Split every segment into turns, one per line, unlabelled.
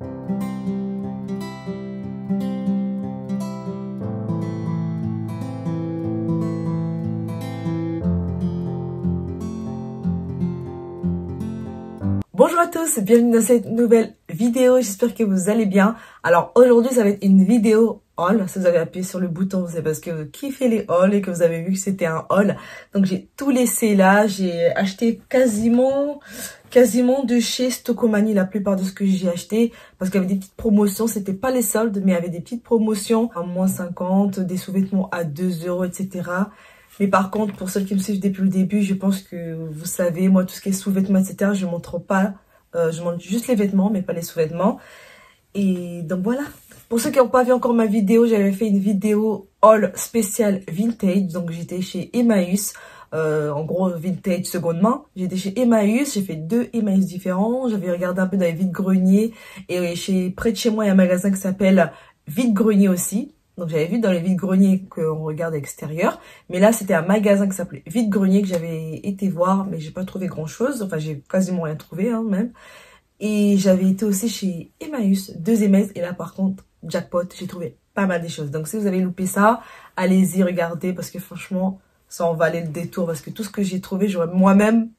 Bonjour à tous, bienvenue dans cette nouvelle vidéo, j'espère que vous allez bien. Alors aujourd'hui ça va être une vidéo haul, si vous avez appuyé sur le bouton c'est parce que vous kiffez les hauls et que vous avez vu que c'était un haul. Donc j'ai tout laissé là, j'ai acheté quasiment de chez Stocomanie la plupart de ce que j'ai acheté. Parce qu'il y avait des petites promotions, c'était pas les soldes mais il y avait des petites promotions à moins 50, des sous-vêtements à 2 €, etc. Mais par contre, pour ceux qui me suivent depuis le début, je pense que vous savez, moi, tout ce qui est sous-vêtements, etc., je montre pas. Je montre juste les vêtements, mais pas les sous-vêtements. Et donc voilà. Pour ceux qui n'ont pas vu encore ma vidéo, j'avais fait une vidéo haul spéciale vintage. Donc j'étais chez Emmaüs. En gros, vintage seconde main. J'étais chez Emmaüs, j'ai fait 2 Emmaüs différents. J'avais regardé un peu dans les vides-greniers. Et près de chez moi, il y a un magasin qui s'appelle Vide-grenier aussi. Donc j'avais vu dans les vides-greniers qu'on regarde à l'extérieur. Mais là, c'était un magasin qui s'appelait Vide-grenier que j'avais été voir. Mais j'ai pas trouvé grand-chose. Enfin, j'ai quasiment rien trouvé, hein, même. Et j'avais été aussi chez Emmaüs, 2 Emmaüs. Et là, par contre, jackpot, j'ai trouvé pas mal de choses. Donc si vous avez loupé ça, allez-y, regardez. Parce que franchement, ça en valait le détour. Parce que tout ce que j'ai trouvé, j'aurais moi-même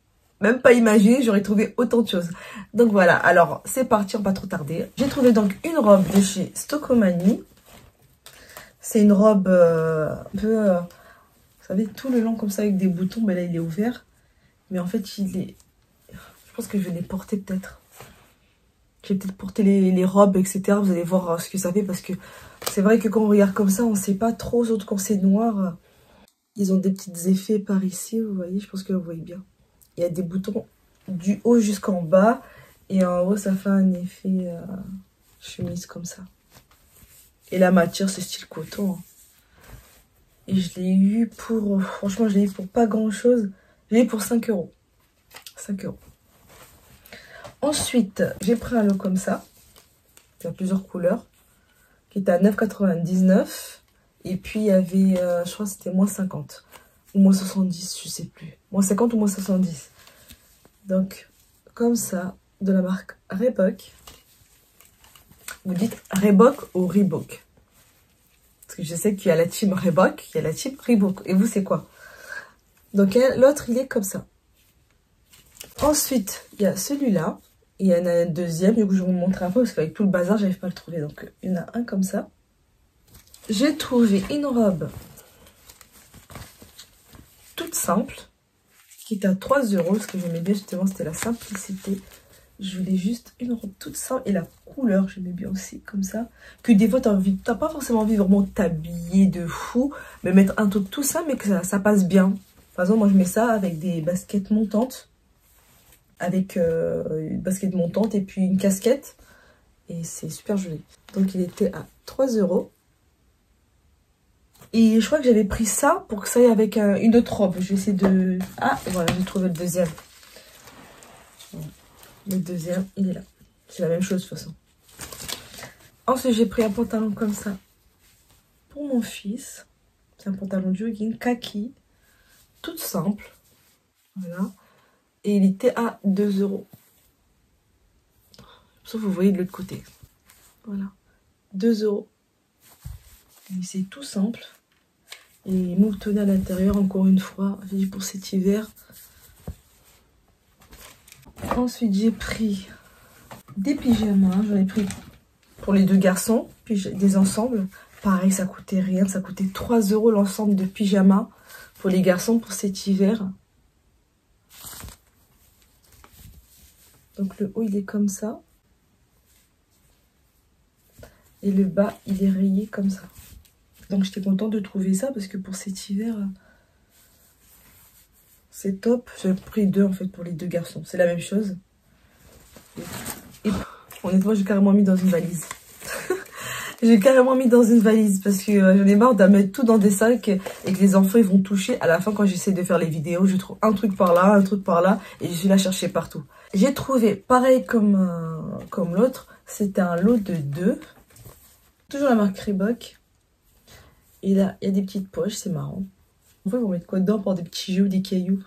même pas imaginé, j'aurais trouvé autant de choses. Donc voilà, alors c'est parti, on va pas trop tarder. J'ai trouvé donc une robe de chez Stocomanie. C'est une robe un peu, vous savez, tout le long comme ça avec des boutons. Mais là, il est ouvert. Mais en fait, je pense que je vais les porter peut-être. Je vais peut-être porter les robes, etc. Vous allez voir ce que ça fait. Parce que c'est vrai que quand on regarde comme ça, on ne sait pas trop. Surtout quand c'est noir. Ils ont des petits effets par ici, vous voyez. Je pense que vous voyez bien. Il y a des boutons du haut jusqu'en bas. Et en haut, ça fait un effet chemise comme ça. Et la matière, c'est style coton. Hein. Et je l'ai eu pour... Franchement, je l'ai eu pour pas grand-chose. Je l'ai eu pour 5 €. 5 €. Ensuite, j'ai pris un lot comme ça. Il y a plusieurs couleurs. Qui était à 9,99 €. Et puis, il y avait... je crois que c'était moins 50. Ou moins 70, je sais plus. Moins 50 ou moins 70. Donc, comme ça, de la marque Reebok. Vous dites Reebok ou Reebok? Parce que je sais qu'il y a la team Reebok, il y a la team Reebok. Et vous, c'est quoi? Donc, l'autre, il est comme ça. Ensuite, il y a celui-là. Il y en a un deuxième. Du coup, je vais vous montrer un peu parce qu'avec tout le bazar, j'arrive pas à le trouver. Donc, il y en a un comme ça. J'ai trouvé une robe toute simple qui était à 3 €. Parce que j'aimais bien, justement, c'était la simplicité. Je voulais juste une robe toute simple et la couleur, j'aimais bien aussi, comme ça. Que des fois, t'as pas forcément envie vraiment de t'habiller de fou, mais mettre un truc tout simple, mais que ça passe bien. Par exemple, moi, je mets ça avec des baskets montantes. Avec une basket montante et puis une casquette. Et c'est super joli. Donc, il était à 3 €. Et je crois que j'avais pris ça pour que ça aille avec une autre robe. Je vais essayer de... Ah, voilà, j'ai trouvé le deuxième. Le deuxième, il est là. C'est la même chose de toute façon. Ensuite, j'ai pris un pantalon comme ça pour mon fils. C'est un pantalon jogging kaki. Tout simple. Voilà. Et il était à 2 €. Sauf vous voyez de l'autre côté. Voilà. 2 €. Et c'est tout simple. Et moutonné à l'intérieur, encore une fois. J'ai dit pour cet hiver. Ensuite, j'ai pris des pyjamas. J'en ai pris pour les 2 garçons. Puis des ensembles. Pareil, ça coûtait rien. Ça coûtait 3 € l'ensemble de pyjamas pour les garçons pour cet hiver. Donc le haut, il est comme ça. Et le bas, il est rayé comme ça. Donc j'étais contente de trouver ça parce que pour cet hiver, c'est top. J'ai pris 2 en fait pour les 2 garçons. C'est la même chose. Et honnêtement, j'ai carrément mis dans une valise. J'ai carrément mis dans une valise parce que j'en ai marre de mettre tout dans des sacs et que les enfants ils vont toucher. À la fin, quand j'essaie de faire les vidéos, je trouve un truc par là, un truc par là et je vais la chercher partout. J'ai trouvé pareil comme l'autre. C'était un lot de 2. Toujours la marque Reebok. Et là, il y a des petites poches, c'est marrant. En fait, ils vont mettre quoi dedans pour des petits jeux ou des cailloux.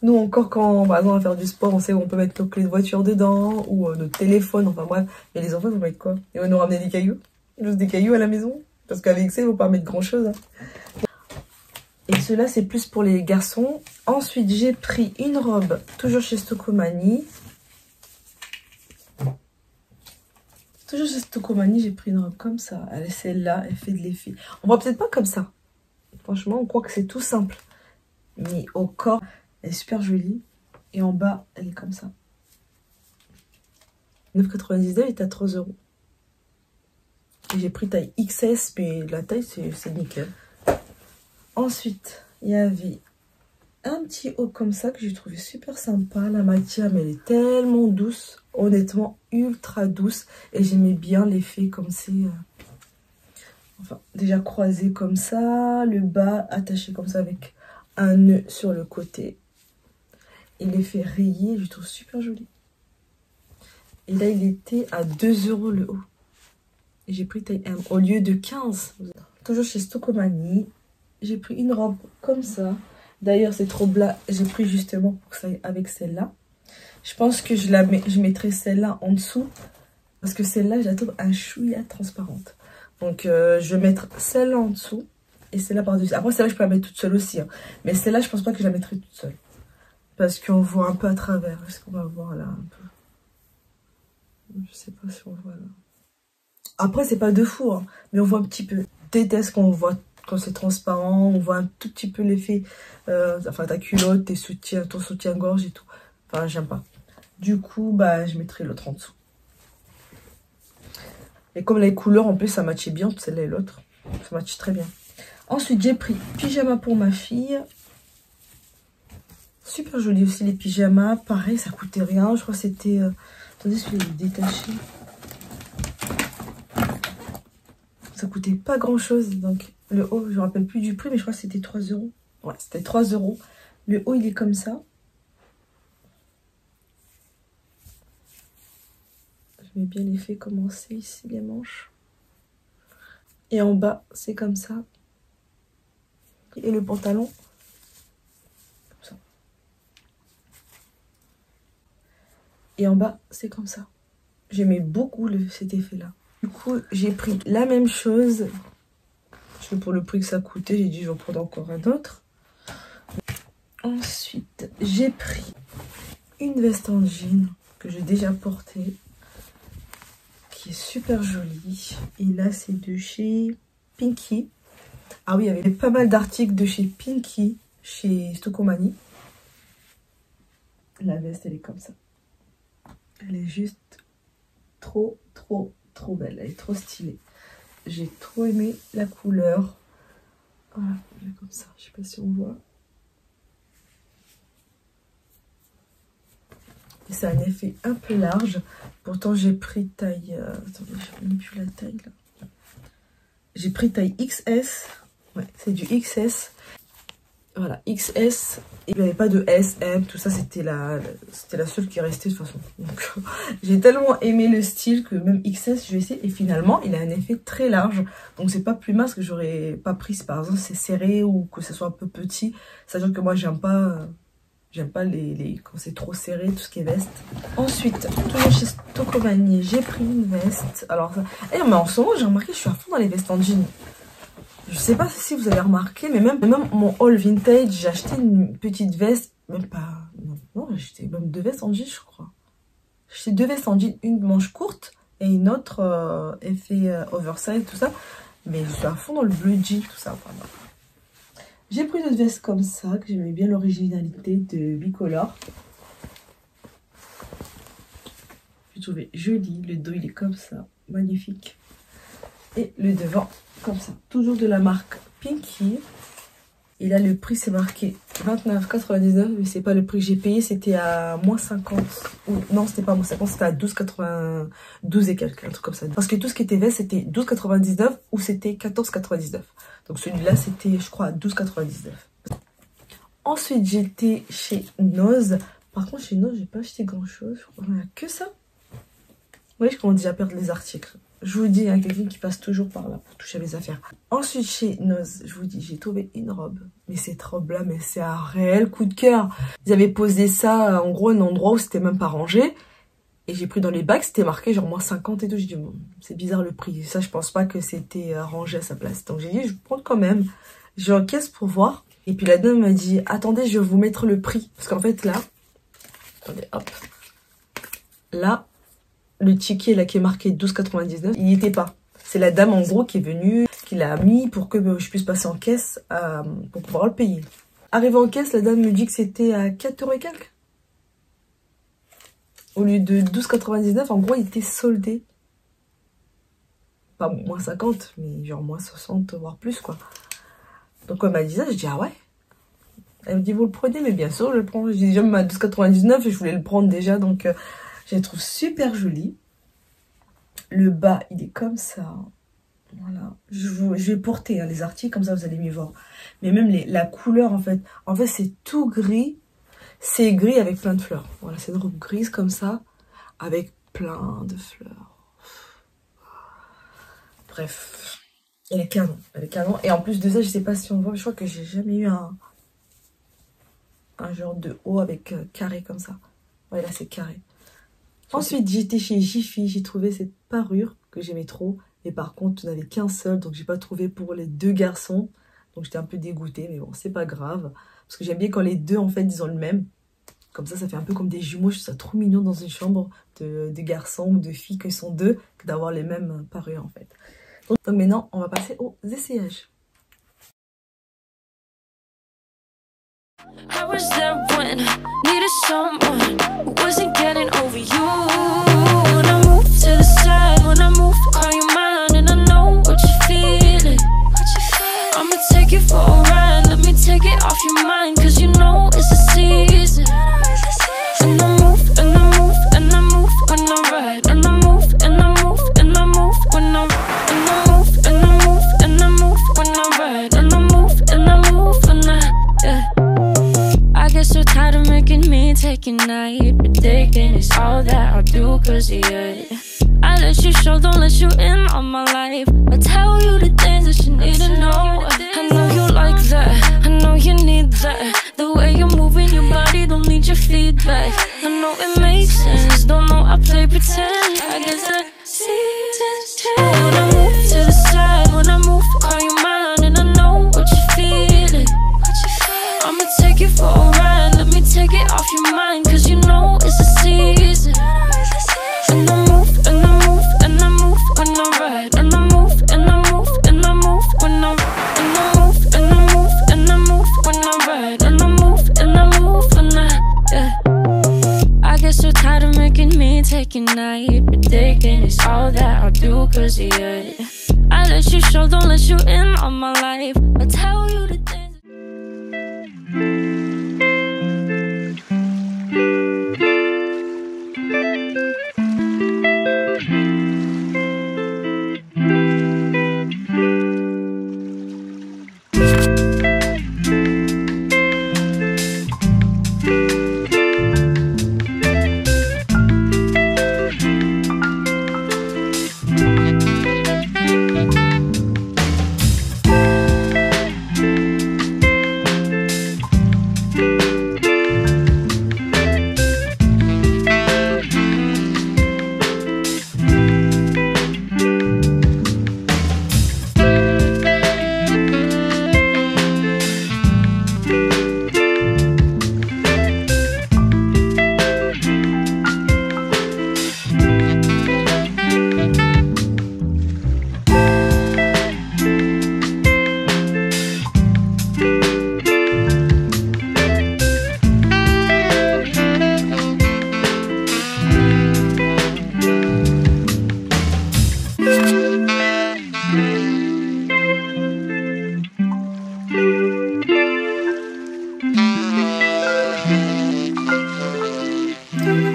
Nous encore quand par exemple on va faire du sport, on sait où on peut mettre nos clés de voiture dedans ou notre téléphone, enfin bref. Mais les enfants ils vont mettre quoi? Ils vont nous ramener des cailloux? Juste des cailloux à la maison? Parce qu'avec ça ils vont pas mettre grand chose. Hein. Et cela c'est plus pour les garçons. Ensuite j'ai pris une robe, toujours chez Stokomani. Toujours chez Stokomani, j'ai pris une robe comme ça. Elle est celle-là, elle fait de l'effet. On voit peut-être pas comme ça. Franchement, on croit que c'est tout simple. Mais au corps, elle est super jolie. Et en bas, elle est comme ça. 9,99 € est à 3 €. J'ai pris taille XS, mais la taille, c'est nickel. Ensuite, il y avait un petit haut comme ça que j'ai trouvé super sympa. La matière, mais elle est tellement douce. Honnêtement, ultra douce. Et j'aimais bien l'effet comme c'est... Enfin, déjà croisé comme ça. Le bas attaché comme ça avec un nœud sur le côté. Et l'effet rayé, je trouve super joli. Et là, il était à 2 € le haut. Et j'ai pris taille M au lieu de 15. Toujours chez Stokomani. J'ai pris une robe comme ça. D'ailleurs, cette robe-là, j'ai pris justement pour que ça aille avec celle-là. Je pense que je mettrai celle-là en dessous. Parce que celle-là, je la trouve un chouïa transparente. Donc, je vais mettre celle-là en dessous. Et celle-là par-dessus. Après, celle-là, je peux la mettre toute seule aussi. Hein. Mais celle-là, je pense pas que je la mettrai toute seule. Parce qu'on voit un peu à travers. Est-ce qu'on va voir là un peu? Je sais pas si on voit là. Après, c'est pas de fou. Hein, mais on voit un petit peu. Je déteste quand on voit... Quand c'est transparent, on voit un tout petit peu l'effet, enfin ta culotte, tes soutiens, ton soutien-gorge et tout. Enfin, j'aime pas. Du coup, bah, je mettrai l'autre en dessous. Et comme les couleurs, en plus, ça matchait bien, celle-là et l'autre. Ça matchait très bien. Ensuite, j'ai pris pyjama pour ma fille. Super joli aussi les pyjamas. Pareil, ça coûtait rien. Je crois que c'était... Attendez, celui-là est détaché. Ça coûtait pas grand-chose, donc... Le haut, je ne me rappelle plus du prix, mais je crois que c'était 3 €. Ouais, c'était 3 €. Le haut, il est comme ça. Je mets bien l'effet commencer ici, les manches. Et en bas, c'est comme ça. Et le pantalon, comme ça. Et en bas, c'est comme ça. J'aimais beaucoup cet effet-là. Du coup, j'ai pris la même chose. Pour le prix que ça coûtait, j'ai dit je vais en prendre encore un autre. Ensuite, j'ai pris une veste en jean que j'ai déjà portée, qui est super jolie. Et là, c'est de chez Pinky. Ah oui, il y avait pas mal d'articles de chez Pinky, chez Stokomani. La veste, elle est comme ça. Elle est juste trop belle. Elle est trop stylée. J'ai trop aimé la couleur. Voilà, comme ça. Je sais pas si on voit. Et c'est un effet un peu large. Pourtant, j'ai pris taille... attendez, je ne mets plus la taille là. J'ai pris taille XS. Ouais, c'est du XS. Voilà, XS. Et il n'y avait pas de S, M, tout ça, c'était la seule qui restait de toute façon. Donc, j'ai tellement aimé le style que même XS, je vais essayer. Et finalement, il a un effet très large. Donc, c'est pas plus mince que j'aurais pas pris si par exemple c'est serré ou que ce soit un peu petit. C'est-à-dire que moi, j'aime pas quand c'est trop serré, tout ce qui est veste. Ensuite, toujours chez Stokomani, j'ai pris une veste. Alors, mais en ce moment, j'ai remarqué que je suis à fond dans les vestes en jean. Je sais pas si vous avez remarqué, mais même mon haul vintage, j'ai acheté une petite veste, même pas, non j'ai acheté même 2 vestes en jean, je crois. J'ai acheté 2 vestes en jean, une manche courte et une autre effet oversize, tout ça. Mais je suis à fond dans le bleu jean, tout ça. Enfin, j'ai pris une autre veste comme ça, que j'aimais bien l'originalité de Bicolor. Je trouvais joli, le dos il est comme ça, magnifique. Et le devant, comme ça, toujours de la marque Pinky. Et là, le prix, c'est marqué 29,99 €, mais c'est pas le prix que j'ai payé, c'était à moins 50. Ou, non, c'était pas moins 50, c'était à 12 et quelques, un truc comme ça. Parce que tout ce qui était veste, c'était 12,99 € ou c'était 14,99 €. Donc celui-là, c'était, je crois, 12,99 €. Ensuite, j'étais chez Nose. Par contre, chez Nose, j'ai pas acheté grand-chose. Je crois qu'il n'y a que ça. Oui, je commence déjà à perdre les articles. Je vous dis, il y a quelqu'un qui passe toujours par là pour toucher à mes affaires. Ensuite, chez Noz, je vous dis, j'ai trouvé une robe. Mais cette robe-là, mais c'est un réel coup de cœur. Ils avaient posé ça, en gros, un endroit où c'était même pas rangé. Et j'ai pris dans les bacs, c'était marqué genre moins 50 et tout. J'ai dit, bon, c'est bizarre le prix. Ça, je pense pas que c'était rangé à sa place. Donc j'ai dit, je prends quand même. J'ai encaisse pour voir. Et puis la dame m'a dit, attendez, je vais vous mettre le prix. Parce qu'en fait, là, attendez, hop. Là, le ticket là qui est marqué 12,99, il n'y était pas. C'est la dame en gros qui est venue, qui l'a mis pour que je puisse passer en caisse pour pouvoir le payer. Arrivé en caisse, la dame me dit que c'était à 4 € et quelques. Au lieu de 12,99, en gros, il était soldé. Pas moins 50, mais genre moins 60, voire plus, quoi. Donc, elle m'a dit ça, je dis, ah ouais. Elle me dit, vous le prenez, mais bien sûr, je le prends. J'ai dit, déjà, à 12,99, et je voulais le prendre déjà, donc je le trouve super joli. Le bas, il est comme ça. Voilà. Je vais porter les articles, comme ça, vous allez mieux voir. Mais même la couleur, en fait c'est tout gris. C'est gris avec plein de fleurs. Voilà, c'est une robe grise comme ça, avec plein de fleurs. Bref, elle est canon. Elle est canon. Et en plus de ça, je sais pas si on voit, mais je crois que j'ai jamais eu un genre de haut avec carré comme ça. Ouais, là, c'est carré. Ensuite, j'étais chez Jiffy, j'ai trouvé cette parure que j'aimais trop. Et par contre, il n'y en avait qu'un seul, donc j'ai pas trouvé pour les deux garçons. Donc j'étais un peu dégoûtée, mais bon, c'est pas grave. Parce que j'aime bien quand les deux, en fait, ils ont le même. Comme ça fait un peu comme des jumeaux. Je trouve ça trop mignon dans une chambre de garçons ou de filles qui sont deux, que d'avoir les mêmes parures, en fait. Donc maintenant, on va passer aux essayages. I was there when I needed someone who wasn't getting over you. When I move to the side, when I move, call you mine, and I know what you're feeling. I'ma take you for a ride, let me take it off your mind, cause you know it's a season. And I move, and I move, and I move when I ride, and I move, and I move, and I move when I ride, and I move, and I move, and I move when I ride, and I move, and I move when yeah. I get so tired of making me take a night, but taking is all that I'll do cause of you. I let you show, don't let you in on my life. I tell you the things that you need to know. I know you like that, I know you need that. The way you're moving your body, don't need your feedback. I know it makes sense, don't know I play pretend. I guess that seasons change. When I move to the side, when I move, call you mine, and I know what you're feeling. I'ma take you for a ride, let me take it off your mind, cause you know it's a season. And I move, and I move, and I move when I ride, and I move, and I move, and I move when I ride, and I move, and I move, and I move when I ride, and I move, and I move when yeah. I get so tired of making me take a night, but taking is all that I'll do cause of you. I let you show, don't let you in on my life. I tell you the things.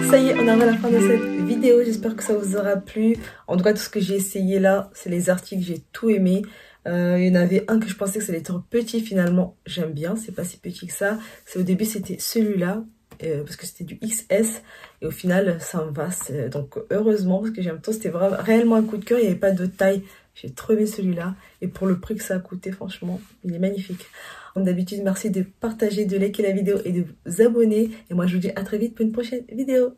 Ça y est, on arrive à la fin de cette vidéo, j'espère que ça vous aura plu. En tout cas, tout ce que j'ai essayé là, c'est les articles, j'ai tout aimé. Il y en avait un que je pensais que ça allait être petit, finalement, j'aime bien, c'est pas si petit que ça. Au début, c'était celui-là, parce que c'était du XS et au final ça me va. Donc heureusement parce que j'aime tant, c'était vraiment réellement un coup de cœur, il n'y avait pas de taille. J'ai trop aimé celui-là et pour le prix que ça a coûté, franchement, il est magnifique. Comme d'habitude, merci de partager, de liker la vidéo et de vous abonner. Et moi je vous dis à très vite pour une prochaine vidéo.